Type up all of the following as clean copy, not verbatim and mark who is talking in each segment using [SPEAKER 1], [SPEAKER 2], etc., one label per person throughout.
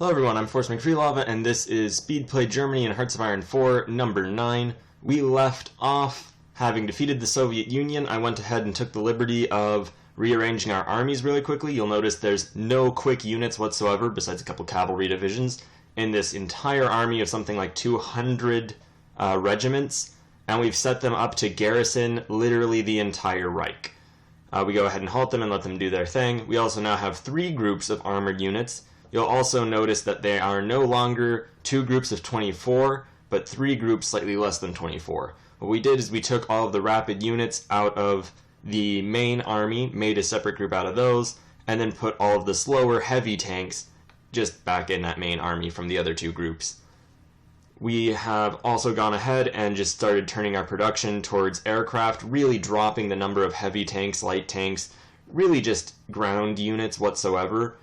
[SPEAKER 1] Hello everyone, I'm Force McFreelava, and this is Speedplay Germany and Hearts of Iron 4, number 9. We left off having defeated the Soviet Union. I went ahead and took the liberty of rearranging our armies really quickly. You'll notice there's no quick units whatsoever, besides a couple cavalry divisions, in this entire army of something like 200 regiments, and we've set them up to garrison literally the entire Reich. We go ahead and halt them and let them do their thing. We also now have 3 groups of armored units. You'll also notice that they are no longer 2 groups of 24, but 3 groups slightly less than 24. What we did is we took all of the rapid units out of the main army, made a separate group out of those, and then put all of the slower heavy tanks just back in that main army from the other 2 groups. We have also gone ahead and just started turning our production towards aircraft, really dropping the number of heavy tanks, light tanks, really just ground units whatsoever.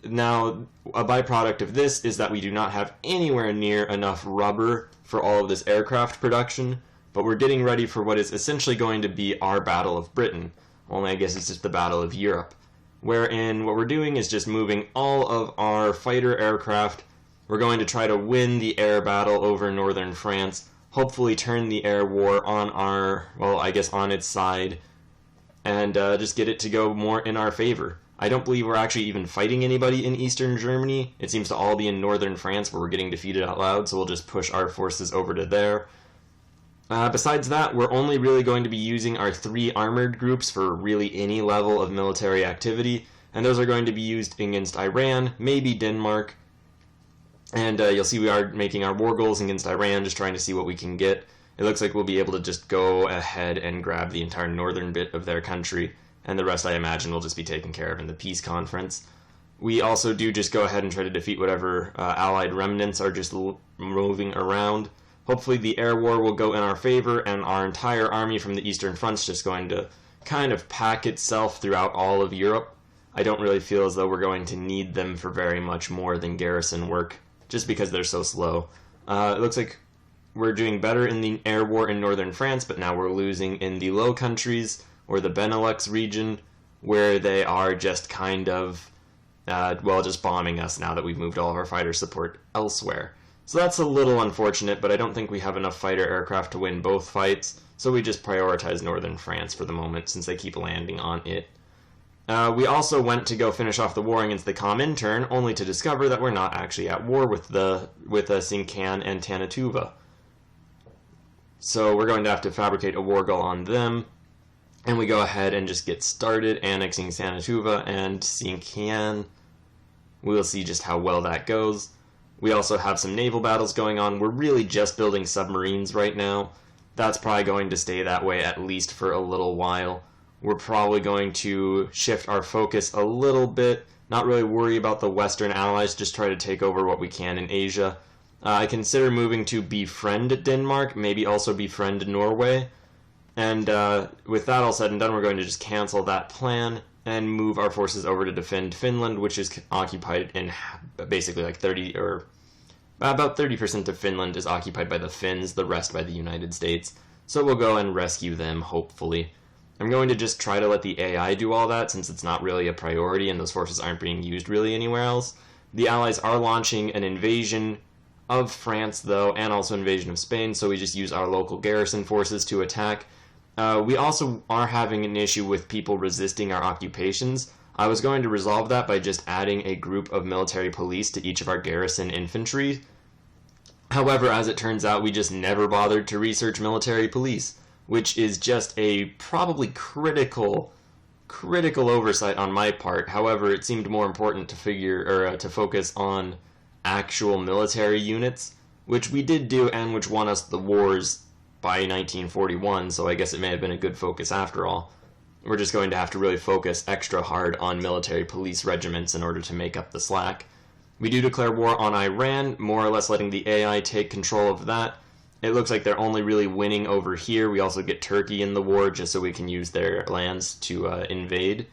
[SPEAKER 1] Now, a byproduct of this is that we do not have anywhere near enough rubber for all of this aircraft production, but we're getting ready for what is essentially going to be our Battle of Britain, only I guess it's just the Battle of Europe, wherein what we're doing is just moving all of our fighter aircraft. We're going to try to win the air battle over northern France, hopefully turn the air war on on its side, and just get it to go more in our favor. I don't believe we're actually even fighting anybody in eastern Germany. It seems to all be in northern France where we're getting defeated out loud, so we'll just push our forces over to there. Besides that, we're only really going to be using our 3 armored groups for really any level of military activity, and those are going to be used against Iran, maybe Denmark, and you'll see we are making our war goals against Iran, just trying to see what we can get. It looks like we'll be able to just go ahead and grab the entire northern bit of their country, and the rest I imagine will just be taken care of in the peace conference. We also do just go ahead and try to defeat whatever allied remnants are just moving around. Hopefully the air war will go in our favor, and our entire army from the eastern front's just going to kind of pack itself throughout all of Europe. I don't really feel as though we're going to need them for very much more than garrison work, just because they're so slow. It looks like we're doing better in the air war in northern France, but now we're losing in the Low Countries, or the Benelux region, where they are just kind of, just bombing us now that we've moved all of our fighter support elsewhere. So that's a little unfortunate, but I don't think we have enough fighter aircraft to win both fights, so we just prioritize northern France for the moment, since they keep landing on it. We also went to go finish off the war against the Comintern, only to discover that we're not actually at war with Sincan and Tanatuva. So we're going to have to fabricate a war goal on them, and we go ahead and just get started annexing Tanatuva and Sincan. We'll see just how well that goes. We also have some naval battles going on. We're really just building submarines right now. That's probably going to stay that way at least for a little while. We're probably going to shift our focus a little bit, not really worry about the Western allies, just try to take over what we can in Asia. I consider moving to befriend Denmark, maybe also befriend Norway. And with that all said and done, we're going to just cancel that plan and move our forces over to defend Finland, which is occupied in basically like about 30% of Finland is occupied by the Finns, the rest by the United States. So we'll go and rescue them, hopefully. I'm going to just try to let the AI do all that, since it's not really a priority and those forces aren't being used really anywhere else. The Allies are launching an invasion of France, though, and also invasion of Spain, so we just use our local garrison forces to attack. We also are having an issue with people resisting our occupations. I was going to resolve that by just adding a group of military police to each of our garrison infantry. However, as it turns out, we just never bothered to research military police, which is just a probably critical oversight on my part. However, it seemed more important to focus on actual military units, which we did do and which won us the wars by 1941, so I guess it may have been a good focus after all. We're just going to have to really focus extra hard on military police regiments in order to make up the slack. We do declare war on Iran, more or less letting the AI take control of that. It looks like they're only really winning over here. We also get Turkey in the war just so we can use their lands to invade.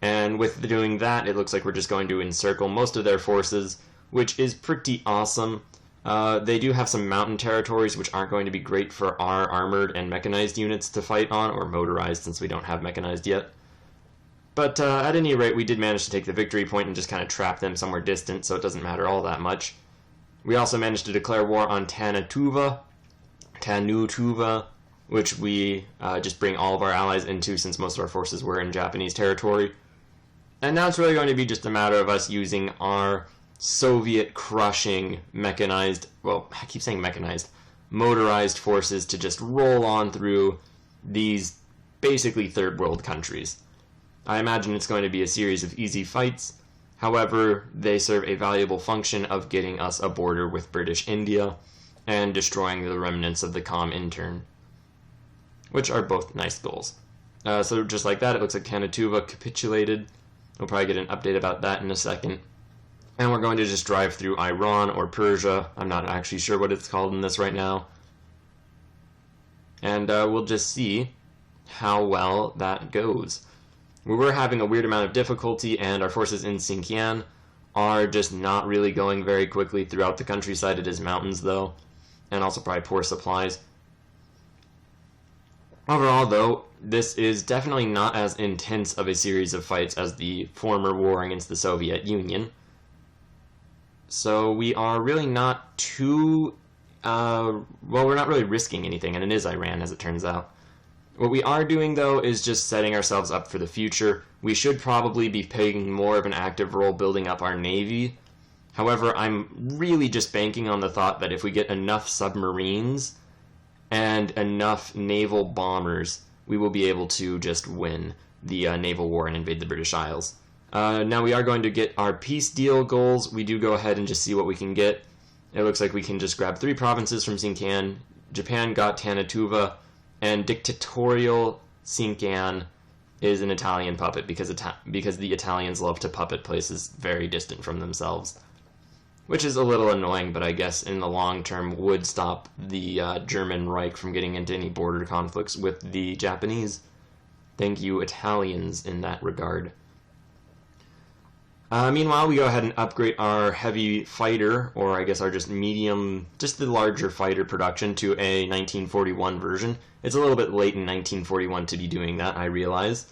[SPEAKER 1] And with doing that, it looks like we're just going to encircle most of their forces, which is pretty awesome. They do have some mountain territories which aren't going to be great for our armored and mechanized units to fight on, or motorized since we don't have mechanized yet. But at any rate, we did manage to take the victory point and just kind of trap them somewhere distant, so it doesn't matter all that much. We also managed to declare war on Tanutuva, which we just bring all of our allies into since most of our forces were in Japanese territory. And now it's really going to be just a matter of us using our Soviet crushing mechanized, well, I keep saying mechanized, motorized forces to just roll on through these basically third world countries. I imagine it's going to be a series of easy fights. However, they serve a valuable function of getting us a border with British India and destroying the remnants of the Comintern, which are both nice goals. So just like that, it looks like Tanutuva capitulated. We'll probably get an update about that in a second. And we're going to just drive through Iran or Persia. I'm not actually sure what it's called in this right now. And we'll just see how well that goes. We were having a weird amount of difficulty, and our forces in Xinjiang are just not really going very quickly throughout the countryside. It is mountains, though, and also probably poor supplies. Overall, though, this is definitely not as intense of a series of fights as the former war against the Soviet Union. So we are really not too, well, we're not really risking anything, and it is Iran, as it turns out. What we are doing, though, is just setting ourselves up for the future. We should probably be playing more of an active role building up our navy. However, I'm really just banking on the thought that if we get enough submarines and enough naval bombers, we will be able to just win the naval war and invade the British Isles. Now we are going to get our peace deal goals. We do go ahead and just see what we can get. It looks like we can just grab 3 provinces from Xinjiang. Japan got Tanutuva, and dictatorial Xinjiang is an Italian puppet because the Italians love to puppet places very distant from themselves, which is a little annoying, but I guess in the long term would stop the German Reich from getting into any border conflicts with the Japanese. Thank you, Italians, in that regard. Meanwhile, we go ahead and upgrade our heavy fighter, or I guess our just medium, just the larger fighter production to a 1941 version. It's a little bit late in 1941 to be doing that, I realize.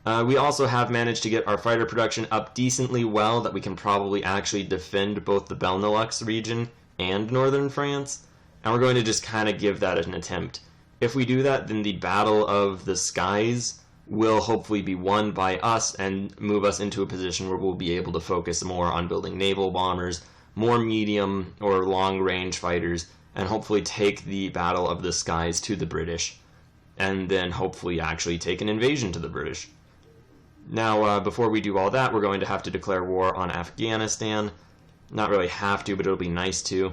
[SPEAKER 1] We also have managed to get our fighter production up decently well that we can probably actually defend both the Benelux region and northern France, and we're going to just kind of give that an attempt. If we do that, then the Battle of the Skies will hopefully be won by us and move us into a position where we'll be able to focus more on building naval bombers, more medium or long-range fighters, and hopefully take the Battle of the Skies to the British, and then hopefully actually take an invasion to the British. Now, before we do all that, we're going to have to declare war on Afghanistan. Not really have to, but it'll be nice to.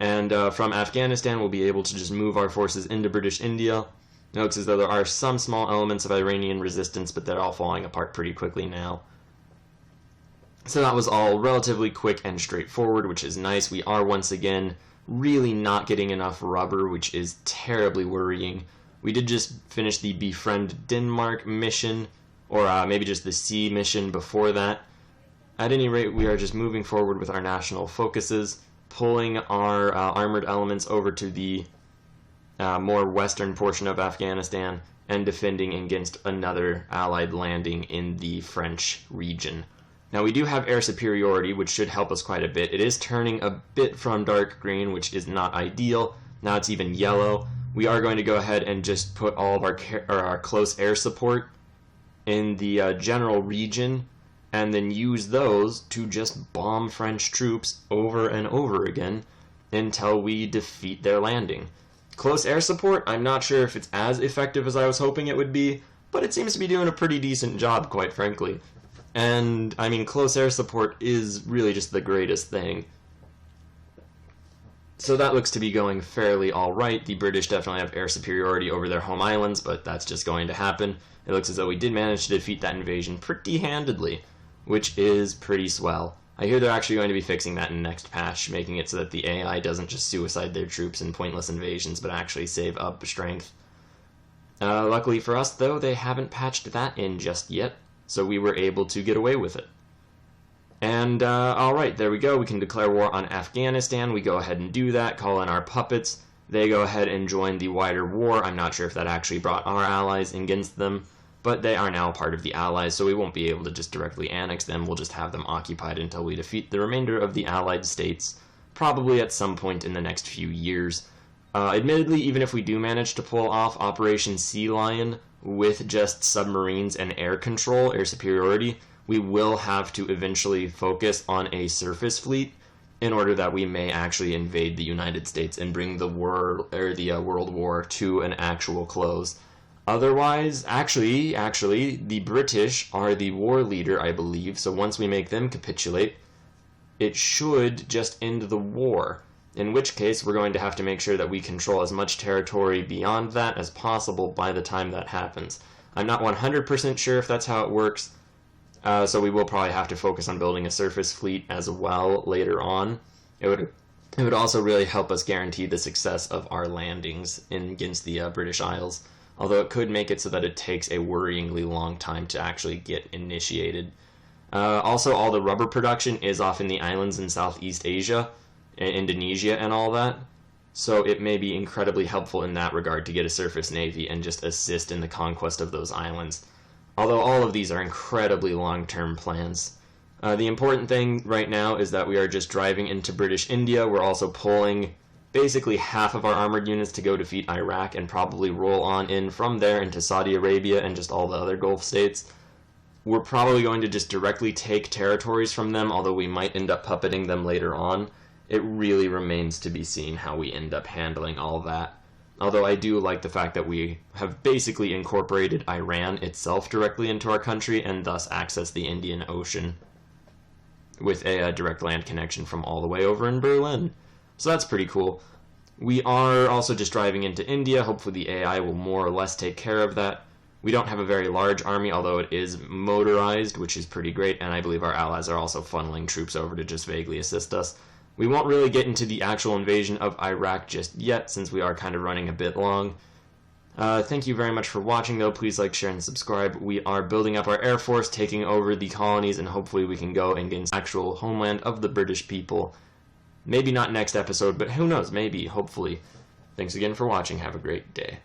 [SPEAKER 1] And from Afghanistan, we'll be able to just move our forces into British India. It looks as though there are some small elements of Iranian resistance, but they're all falling apart pretty quickly now. So that was all relatively quick and straightforward, which is nice. We are once again really not getting enough rubber, which is terribly worrying. We did just finish the Befriend Denmark mission, or maybe just the sea mission before that. At any rate, we are just moving forward with our national focuses, pulling our armored elements over to the more western portion of Afghanistan, and defending against another Allied landing in the French region. Now we do have air superiority, which should help us quite a bit. It is turning a bit from dark green, which is not ideal. Now it's even yellow. We are going to go ahead and just put all of our close air support in the general region, and then use those to just bomb French troops over and over again until we defeat their landing. Close air support, I'm not sure if it's as effective as I was hoping it would be, but it seems to be doing a pretty decent job, quite frankly. And, I mean, close air support is really just the greatest thing. So that looks to be going fairly alright. The British definitely have air superiority over their home islands, but that's just going to happen. It looks as though we did manage to defeat that invasion pretty handedly, which is pretty swell. I hear they're actually going to be fixing that in next patch, making it so that the AI doesn't just suicide their troops in pointless invasions, but actually save up strength. Luckily for us, though, they haven't patched that in just yet, so we were able to get away with it. And, alright, there we go. We can declare war on Afghanistan. We go ahead and do that, call in our puppets. They go ahead and join the wider war. I'm not sure if that actually brought our allies against them, but they are now part of the Allies, so we won't be able to just directly annex them. We'll just have them occupied until we defeat the remainder of the Allied states, probably at some point in the next few years. Admittedly, even if we do manage to pull off Operation Sea Lion with just submarines and air control, air superiority, we will have to eventually focus on a surface fleet in order that we may actually invade the United States and bring the World War to an actual close. Otherwise, actually, the British are the war leader, I believe, so once we make them capitulate, it should just end the war, in which case we're going to have to make sure that we control as much territory beyond that as possible by the time that happens. I'm not 100% sure if that's how it works, so we will probably have to focus on building a surface fleet as well later on. It would also really help us guarantee the success of our landings against the British Isles, although it could make it so that it takes a worryingly long time to actually get initiated. Also, all the rubber production is off in the islands in Southeast Asia, Indonesia and all that, so it may be incredibly helpful in that regard to get a surface navy and just assist in the conquest of those islands. Although all of these are incredibly long-term plans. The important thing right now is that we are just driving into British India. We're also pulling basically half of our armored units to go defeat Iraq and probably roll on in from there into Saudi Arabia and just all the other Gulf states. We're probably going to just directly take territories from them, although we might end up puppeting them later on. It really remains to be seen how we end up handling all that. Although I do like the fact that we have basically incorporated Iran itself directly into our country and thus access the Indian Ocean with a direct land connection from all the way over in Berlin. So that's pretty cool. We are also just driving into India. Hopefully the AI will more or less take care of that. We don't have a very large army, although it is motorized, which is pretty great, and I believe our allies are also funneling troops over to just vaguely assist us. We won't really get into the actual invasion of Iraq just yet, since we are kind of running a bit long. Thank you very much for watching, though. Please like, share, and subscribe. We are building up our Air Force, taking over the colonies, and hopefully we can go and gain actual homeland of the British people. Maybe not next episode, but who knows, maybe, hopefully. Thanks again for watching. Have a great day.